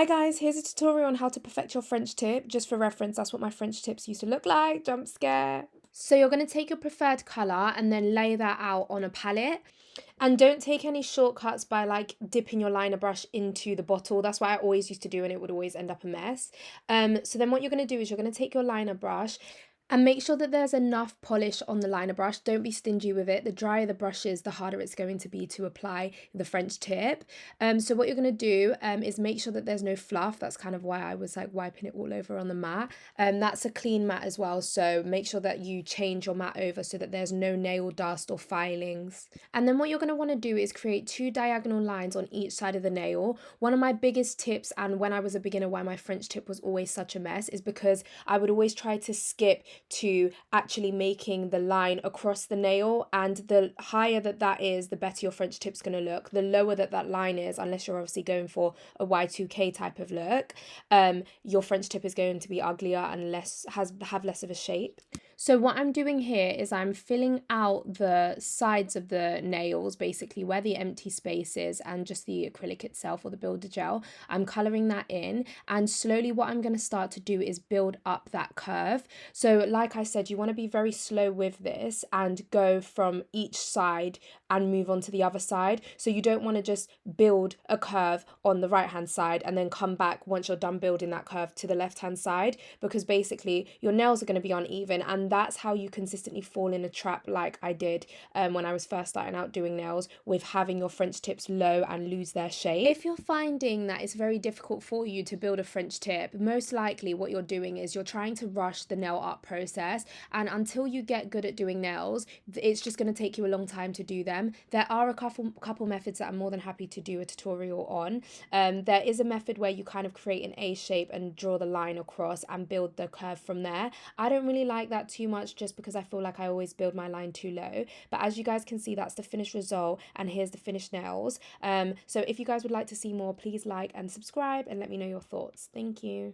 Hi guys, here's a tutorial on how to perfect your French tip. Just for reference, that's what my French tips used to look like. Jump scare. So you're going to take your preferred colour and then lay that out on a palette. And don't take any shortcuts by like dipping your liner brush into the bottle. That's what I always used to do and it would always end up a mess. So then what you're going to do is you're going to take your liner brush and make sure that there's enough polish on the liner brush. Don't be stingy with it. The drier the brush is, the harder it's going to be to apply the French tip. So what you're going to do is make sure that there's no fluff. That's kind of why I was like wiping it all over on the mat. That's a clean mat as well. So make sure that you change your mat over so that there's no nail dust or filings. And then what you're going to want to do is create 2 diagonal lines on each side of the nail. One of my biggest tips, and when I was a beginner, why my French tip was always such a mess, is because I would always try to skip to actually making the line across the nail, and the higher that is, the better your French tip's going to look. The lower that line is, unless you're obviously going for a Y2K type of look, your French tip is going to be uglier and have less of a shape. So what I'm doing here is I'm filling out the sides of the nails, basically where the empty space is, and just the acrylic itself or the builder gel. I'm colouring that in, and slowly what I'm going to start to do is build up that curve. So like I said, you want to be very slow with this and go from each side and move on to the other side. So you don't want to just build a curve on the right hand side and then come back once you're done building that curve to the left hand side, because basically your nails are going to be uneven, and that's how you consistently fall in a trap like I did when I was first starting out doing nails, with having your French tips low and lose their shape. If you're finding that it's very difficult for you to build a French tip, most likely what you're doing is you're trying to rush the nail art process, and until you get good at doing nails, it's just going to take you a long time to do them. There are a couple methods that I'm more than happy to do a tutorial on. There is a method where you kind of create an A shape and draw the line across and build the curve from there. I don't really like that too much, just because I feel like I always build my line too low. But as you guys can see, that's the finished result, and here's the finished nails. So if you guys would like to see more, please like and subscribe and let me know your thoughts. Thank you.